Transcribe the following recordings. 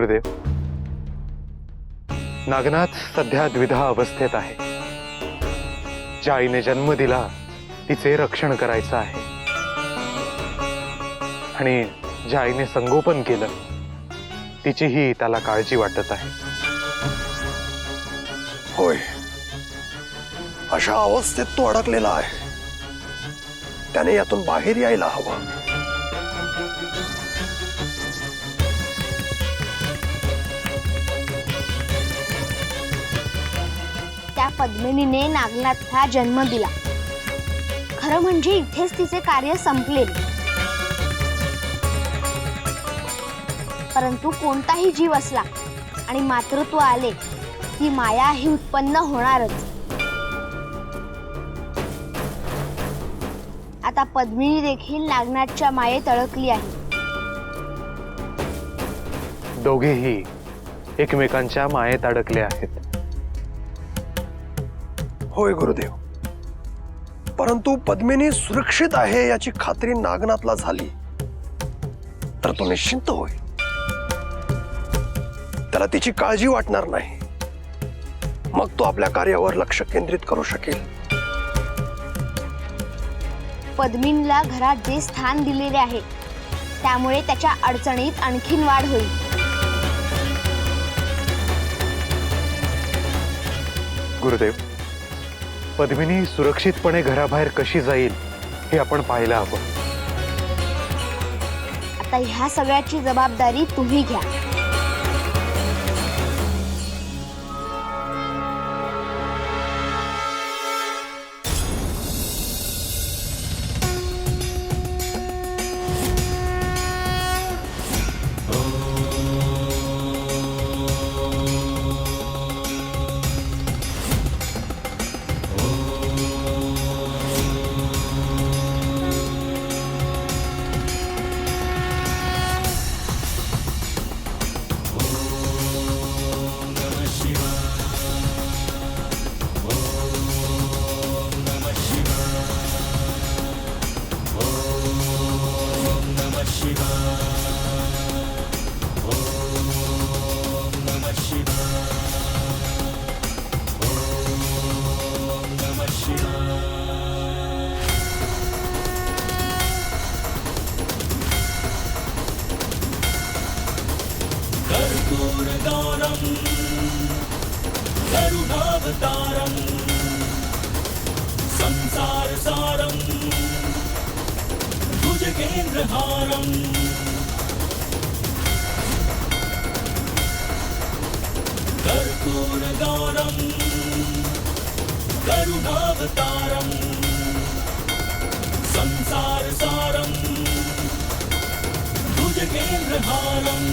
गुरुदेव, नागनाथ सध्या द्विधा अवस्थेत आहे. ज्या आईने जन्म दिला तिचे रक्षण करायचं आहे आणि ज्या आईने संगोपन केलं तिचीही त्याला काळजी वाटत आहे. होय, अशा अवस्थेत तो अडकलेला आहे. त्याने यातून बाहेर यायला हवं. त्या पद्मिनीने नागनाथला जन्म दिला. खरं म्हणजे इथेच तिचे कार्य संपलेले. परंतु कोणताही जीव असला आणि मातृत्व आले ती माया ही उत्पन्न होणारच. आता पद्मिनी देखील नागनाथच्या मायेत अडकली आहे. दोघेही एकमेकांच्या मायेत अडकले आहेत. होय गुरुदेव, परंतु पद्मिनी सुरक्षित आहे याची खात्री नागनाथला झाली तर तो निश्चिंत होईल. त्याला तिची काळजी वाटणार नाही. मग तो आपल्या कार्यावर लक्ष केंद्रित करू शकेल. पद्मिनीला घरात जे स्थान दिलेले आहे त्यामुळे त्याच्या अडचणीत आणखीन वाढ होईल. गुरुदेव, पद्मिनी सुरक्षितपणे घराबाहेर कशी जाईल हे आपण पाहायला हवं. आता ह्या सगळ्याची जबाबदारी तुम्ही घ्या. करुणावतारं संसारसारं भुजगेन्द्रहारं कर्पूरगौरं करुणावतारं संसारसारं भुजगेन्द्रहारं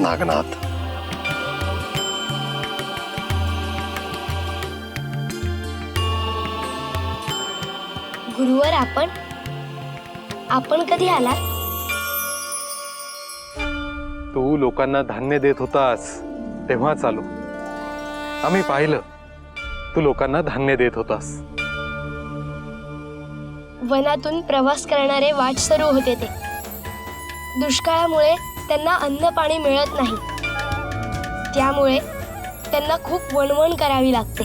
नागनाथ, गुरुवर आपण कधी आलात? तू लोकांना धान्य देत होतास तेव्हा चालू. आम्ही पाहिलं तू लोकांना धान्य देत होतास. वनातून प्रवास करणारे वाटसरू होते ते. दुष्काळामुळे त्यांना अन्न पाणी मिळत नाही. त्यामुळे त्यांना खूप वणवण करावी लागते.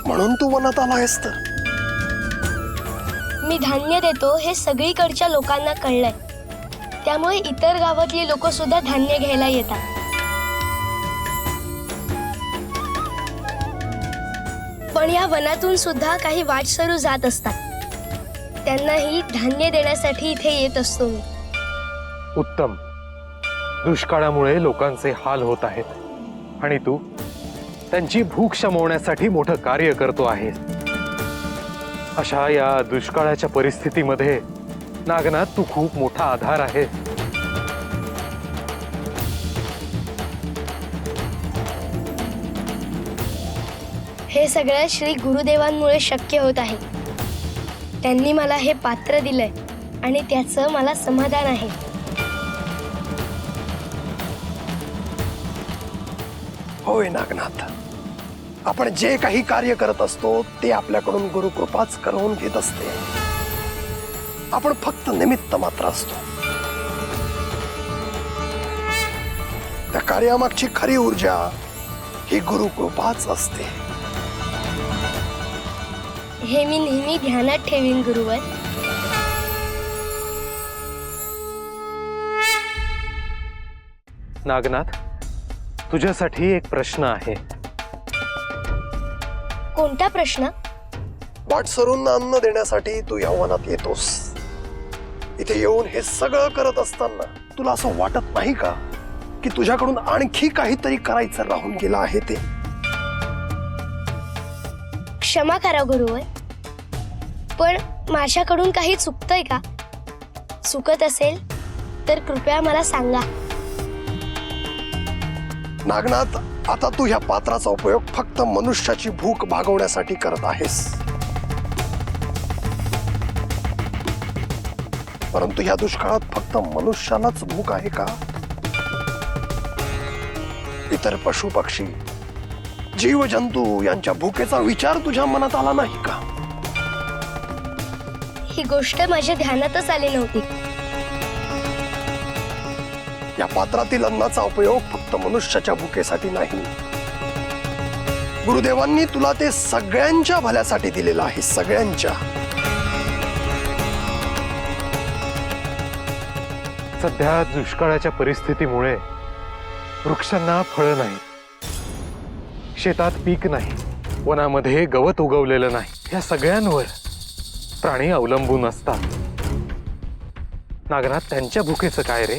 म्हणून तू वनात आला आहेस तर? मी धान्य देतो हे सगळीकडच्या लोकांना कळलंय. त्यामुळे इतर गावातली लोक सुद्धा धान्य घ्यायला येतात. पण या वनातून सुद्धा काही वाटसरू जात असतात. त्यांनाही धान्य देण्यासाठी इथे येत असतो मी. उत्तम. दुष्काळामुळे लोकांचे हाल होत आहेत आणि तू त्यांची भूक शमवण्यासाठी मोठं कार्य करतो आहेस. अशा या दुष्काळाच्या परिस्थितीमध्ये नागनाथ तू खूप मोठा आधार आहे. हे सगळं श्री गुरुदेवांमुळे शक्य होत आहे. त्यांनी मला हे पात्र दिलंय आणि त्याचं मला समाधान आहे. होय नागनाथ, आपण जे काही कार्य करत असतो ते आपल्याकडून गुरुकृपाच करवून घेत असते. आपण फक्त निमित्त मात्र असतो. त्या कार्यामागची खरी ऊर्जा ही गुरुकृपाच असते. हे मी नेहमी ध्यानात ठेवीन गुरुवर. नागनाथ, तुझ्यासाठी एक प्रश्न आहे. कोणता प्रश्न? वाटसरूंना अन्न देण्यासाठी तू यवनात येतोस. इथे येऊन हे सगळं करत असताना तुला असं वाटत नाही का की तुझ्याकडून आणखी काहीतरी करायचं राहून गेलं आहे ते? क्षमा करा गुरुवर, पण माझ्याकडून काही चुकतंय का? चुकत असेल तर कृपया मला सांगा. नागनाथ, आता तू ह्या पात्राचा उपयोग फक्त मनुष्याची भूक भागवण्यासाठी करत आहेस. परंतु ह्या दुष्काळात फक्त मनुष्यालाच भूक आहे का? इतर पशु पक्षी, जीवजंतू यांच्या भूकेचा विचार तुझ्या मनात आला नाही का? ही गोष्ट माझ्या ध्यानातच आली नव्हती. या पात्रातील अन्नाचा उपयोग फक्त मनुष्याच्या भुकेसाठी नाही. गुरुदेवांनी तुला ते सगळ्यांच्या भल्यासाठी दिलेलं आहे. सगळ्यांच्या. सध्या दुष्काळाच्या परिस्थितीमुळे वृक्षांना फळं नाही, शेतात पीक नाही, वनामध्ये गवत उगवलेलं नाही. या सगळ्यांवर प्राणी अवलंबून असतात. नागनाथ, त्यांच्या भुकेचं काय रे?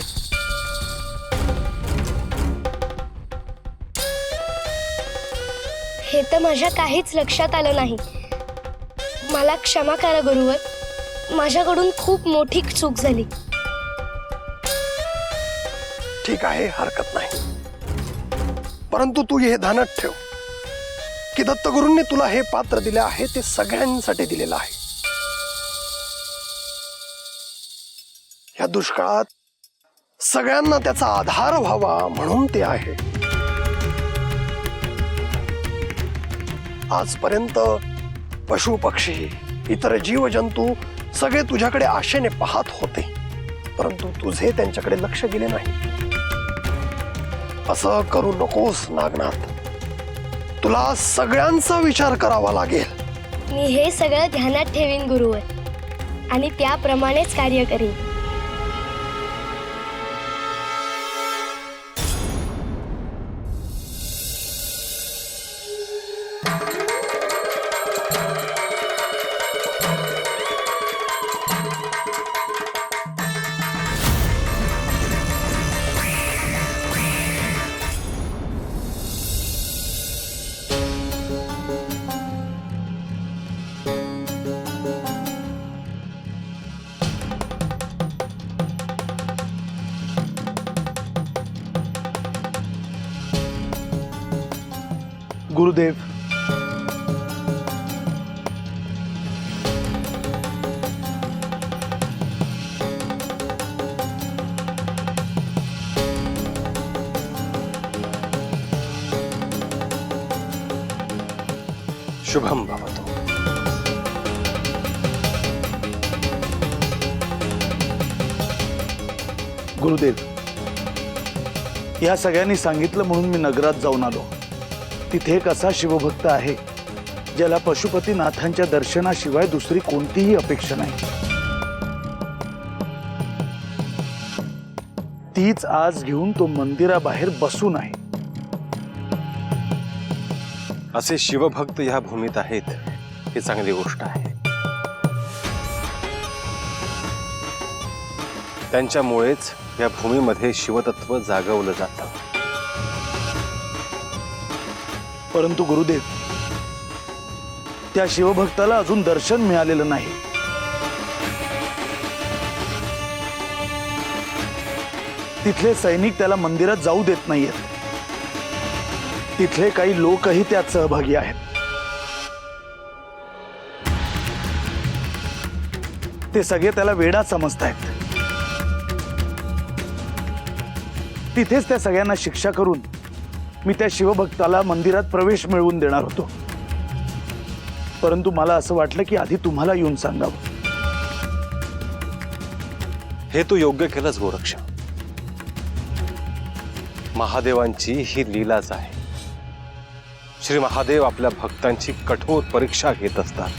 हे तर माझ्या काहीच लक्षात आलं नाही. मला क्षमा करा गुरुवर, माझ्याकडून खूप मोठी चूक झाली. ठीक आहे, हरकत नाही. परंतु तू हे ध्यानात ठेव की दत्तगुरूंनी तुला हे पात्र दिले आहे ते सगळ्यांसाठी दिलेलं आहे. या दुष्काळात सगळ्यांना त्याचा आधार व्हावा म्हणून ते आहे. आजपर्यंत पशु पक्षी, इतर जीवजंतू सगळे तुझ्याकडे आशेने पाहत होते, परंतु तुझे त्यांच्याकडे लक्ष गेले नाही. असं करू नकोस नागनाथ. तुला सगळ्यांचा विचार करावा लागेल. मी हे सगळं ध्यानात ठेवीन गुरुवर आणि त्याप्रमाणेच कार्य करीन. गुरुदेव, शुभम भवतु. गुरुदेव, या सगळ्यांनी सांगितलं म्हणून मी नगरात जाऊन आलो. तिथे एक असा शिवभक्त आहे ज्याला पशुपतीनाथांच्या दर्शनाशिवाय दुसरी कोणतीही अपेक्षा नाही. तीच आज घेऊन तो मंदिराबाहेर बसून आहे. असे शिवभक्त ह्या भूमीत आहेत ही चांगली गोष्ट आहे. त्यांच्यामुळेच या भूमीमध्ये शिवतत्व जागवलं जातं. परंतु गुरुदेव, त्या शिवभक्ताला अजून दर्शन मिळालेलं नाही. तिथले सैनिक त्याला मंदिरात जाऊ देत नाहीयेत. तिथले काही लोकही त्यात सहभागी आहेत. ते सगळे त्याला वेडा समजतायत. तिथेच त्या सगळ्यांना शिक्षा करून मी त्या शिवभक्ताला मंदिरात प्रवेश मिळवून देणार होतो. परंतु मला असं वाटलं की आधी तुम्हाला येऊन सांगावं. हे तू योग्य केलंच गोरक्ष. महादेवांची ही लीलाच आहे. श्री महादेव आपल्या भक्तांची कठोर परीक्षा घेत असतात.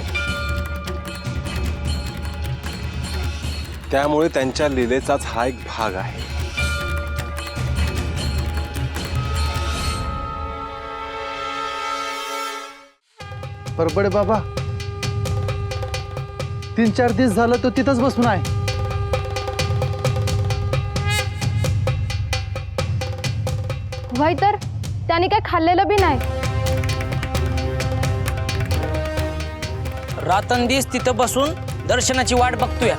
त्यामुळे त्यांच्या लीलेचाच हा एक भाग आहे. बरोबर बाबा, 3-4 दिवस झालं तो तिथंच बसून आहे. व्हय तर त्याने काय खाल्लेलं बी नाही. रात्रंदिवस तिथं बसून दर्शनाची वाट बघतोय.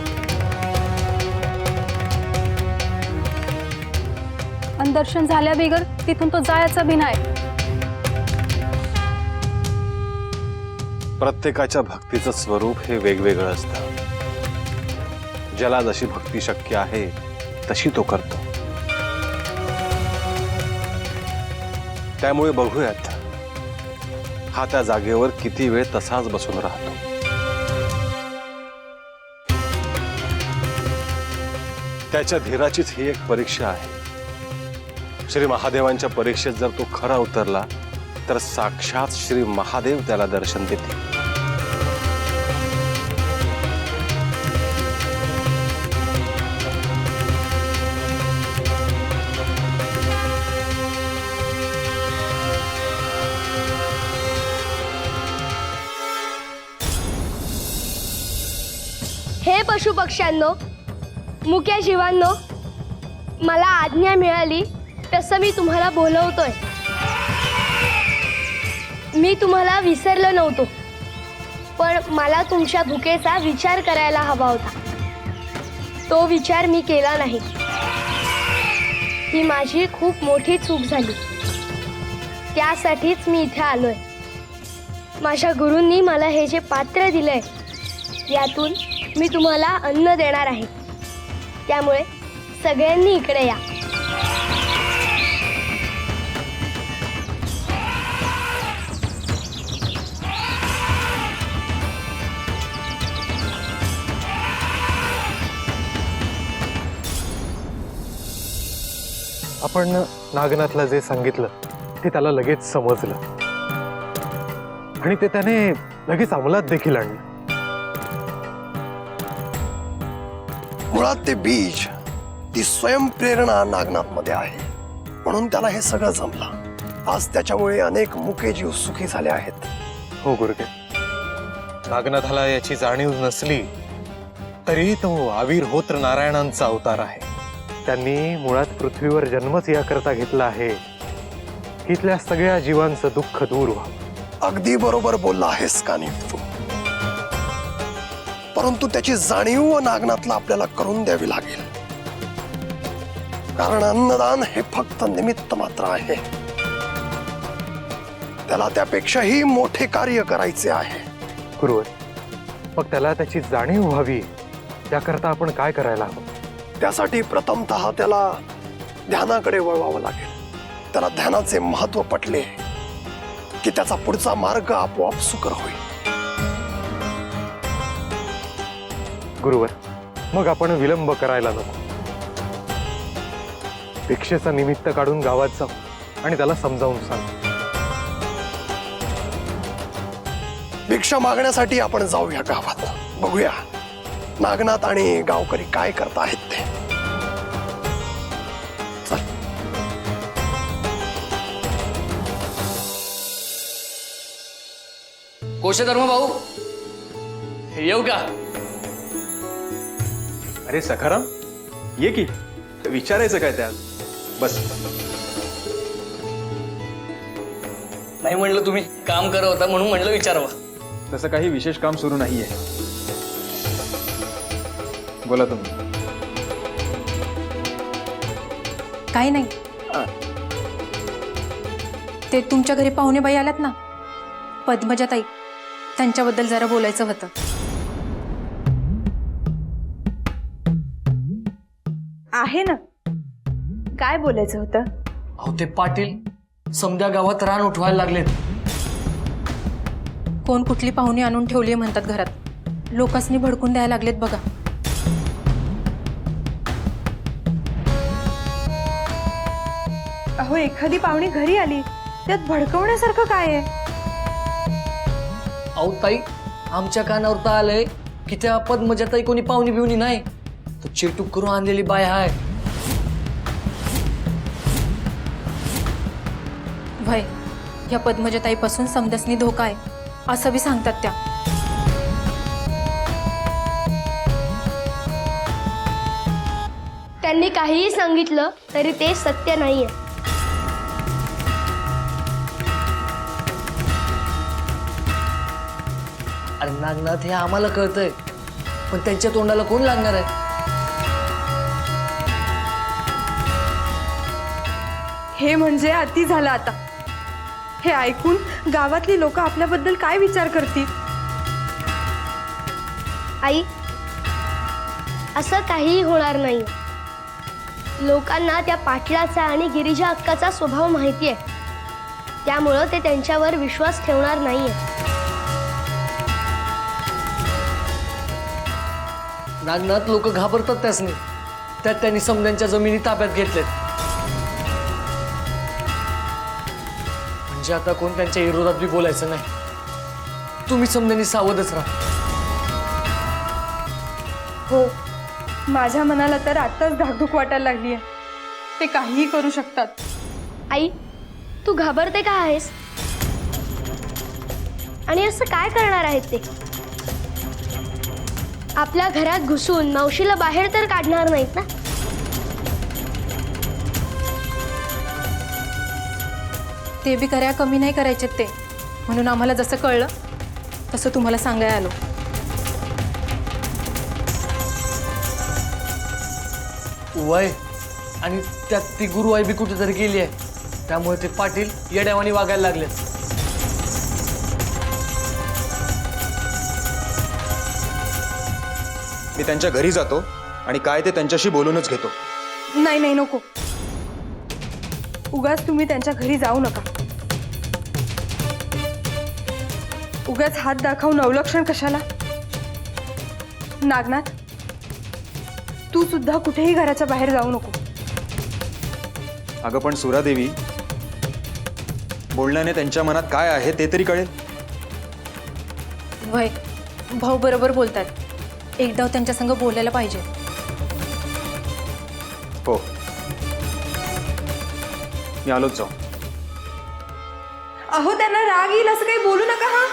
आणि दर्शन झाल्या बिगर तिथून तो जायचा बी नाही. प्रत्येकाच्या भक्तीचं स्वरूप हे वेगवेगळं असतं. ज्याला जशी भक्ती शक्य आहे तशी तो करतो. त्यामुळे बघूयात हा त्या जागेवर किती वेळ तसाच बसून राहतो. त्याच्या धीराचीच ही एक परीक्षा आहे. श्री महादेवांच्या परीक्षेत जर तो खरा उतरला तर साक्षात श्री महादेव त्याला दर्शन देतील. हे पशुपक्ष्यांनो, मुक्या जीवांनो, मला आज्ञा मिळाली तसं मी तुम्हाला बोलवतोय. मी तुम्हाला विसरलो नव्हतो, पण मला तुमच्या भुकेचा विचार करायला हवा होता. तो विचार मी केला नाही. ही माझी खूप मोठी चूक झाली. त्यासाठीच मी इथे आलोय. माझ्या गुरूंनी मला हे जे पात्र दिलंय यातून मी तुम्हाला अन्न देणार आहे. त्यामुळे सगळ्यांनी इकडे या. आपण नागनाथला जे सांगितलं ते त्याला लगेच समजलं आणि ते त्याने लगेच अंमलात देखील आणलं. मुळात ते बीज, ती स्वयंप्रेरणा नागनाथ मध्ये आहे, म्हणून त्याला हे सगळं जमलं. आज त्याच्यामुळे अनेक मुके जीव सुखी झाले आहेत. हो गुरुदेव, नागनाथाला याची जाणीव नसली तरी तो आविर्होत्र नारायणांचा अवतार आहे. त्यांनी मुळात पृथ्वीवर जन्मच याकरता घेतला आहे की इथल्या सगळ्या जीवांचं दुःख दूर व्हावं. अगदी बरोबर बोलला आहेस कानिफ तू. परंतु त्याची जाणीव नागनाथला आपल्याला करून द्यावी लागेल. कारण अन्नदान हे फक्त निमित्त मात्र आहे. त्याला त्यापेक्षाही मोठे कार्य करायचे आहे. गुरुवर, मग त्याला त्याची जाणीव व्हावी याकरता आपण काय करायला हवं? त्यासाठी प्रथमतः त्याला ध्यानाकडे वळवावं लागेल. त्याला ध्यानाचे महत्व पटले की त्याचा पुढचा मार्ग आपोआप सुकर होईल. गुरुवर, मग आपण विलंब करायला नको. भिक्षेचा निमित्त काढून गावात जाऊ आणि त्याला समजावून सांग. भिक्षा मागण्यासाठी आपण जाऊया गावात. बघूया नागनाथ आणि गावकरी काय करत आहेत ते. चल. कोशधर्म भाऊ, येऊ का? अरे सखाराम, ये की. विचारायचं काय त्यात? बस. नाही म्हणलं तुम्ही काम करत होता म्हणून म्हणलं विचारावं. तसं काही विशेष काम सुरू नाहीये. बोला तुम्ही. काही नाही. ते तुमच्या घरी पाहुणेबाई आल्यात ना, पद्मजाताई, त्यांच्याबद्दल जरा बोलायचं होतं. आहे ना, काय बोलायचं होतं? अहो ते पाटील समद्या गावात रान उठवायला लागलेत. कोण कुठली पाहुणी आणून ठेवली म्हणतात घरात. लोकांनी भडकून द्यायला लागलेत बघा. अहो, एखादी पाहुणी घरी आली त्यात भडकवण्यासारखं काय आहे? अहो ताई, आमच्या कानावर तर आलंय की त्या पद्मजाताई कोणी पाहुणी बिवणी नाही, तर चिरटूक करून आणलेली बाय हाय. भय, या पद्मजाताईपासून समदसनी धोका आहे असं बी सांगतात त्या. त्यांनी काहीही सांगितलं तरी ते सत्य नाहीये. अरे नागनाथ, हे आम्हाला कळतंय, पण त्यांच्या तोंडाला कोण लागणार आहे? हे म्हणजे अति झालं आता. हे ऐकून गावातली लोक आपल्याबद्दल काय विचार करतील? आई, असं काहीही होणार नाही. लोकांना त्या पाटलाचा आणि गिरिजा अक्काचा स्वभाव माहिती आहे, त्यामुळं ते त्यांच्यावर विश्वास ठेवणार नाहीये. नागनाथ, लोक घाबरतात त्यासनी. त्यात त्यांनी समद्यांच्या जमिनी ताब्यात घेतल्यात. म्हणजे आता कोण त्यांच्या विरोधात बी बोलायचं नाही. तुम्ही समद्यांनी सावधच राहा. हो, माझ्या मनाला तर आताच धाकधूक वाटायला लागली आहे. ते काहीही करू शकतात. आई, तू घाबरते का आहेस? आणि असं काय करणार आहेत ते? आपल्या घरात घुसून मावशीला बाहेर तर काढणार नाहीत ना? ते बी कराया कमी नाही करायचे ते, म्हणून आम्हाला जसं कळलं तसं तुम्हाला सांगायला आलो. वय आणि त्यात ती गुरुवाई बी कुठेतरी गेली आहे, त्यामुळे ते पाटील येड्यावानी वागायला लागले. मी त्यांच्या घरी जातो आणि काय ते त्यांच्याशी बोलूनच घेतो. नाही नाही, नको. उगाच तुम्ही त्यांच्या घरी जाऊ नका. उगाच हात दाखवून अवलक्षण कशाला? नागनाथ, तू सुद्धा कुठेही घराच्या बाहेर जाऊ नको. अगं पण सुरादेवी, बोलण्याने त्यांच्या मनात काय आहे ते तरी कळेल. भय, भाऊ बरोबर बोलतात. एकदा त्यांच्या संग बोलायला पाहिजे. हो, मी आलोच जाऊ. अहो, त्यांना राग येईल असं काही बोलू नका. हा,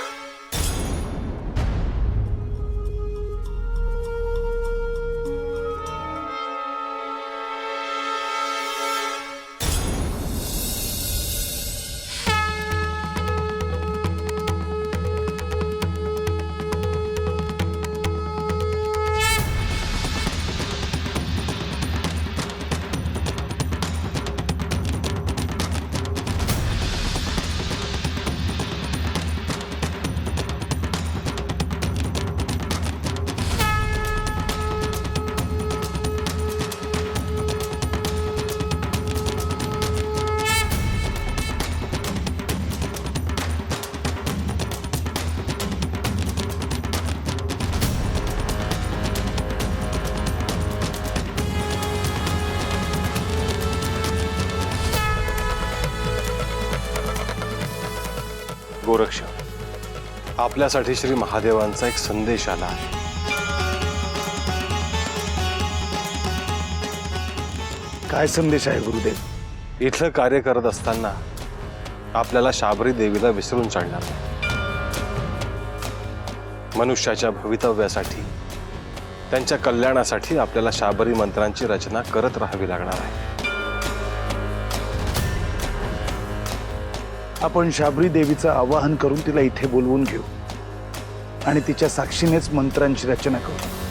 गोरक्ष, आपल्यासाठी श्री महादेवांचा एक संदेश आला आहे. काय संदेश आहे गुरुदेव? इथलं कार्य करत असताना आपल्याला शाबरी देवीला विसरून चालणार नाही. मनुष्याच्या भवितव्यासाठी, त्यांच्या कल्याणासाठी आपल्याला शाबरी मंत्रांची रचना करत राहावी लागणार आहे. आपण शाबरी देवीचं आवाहन करून तिला इथे बोलवून घेऊ आणि तिच्या साक्षीनेच मंत्रांची रचना करू.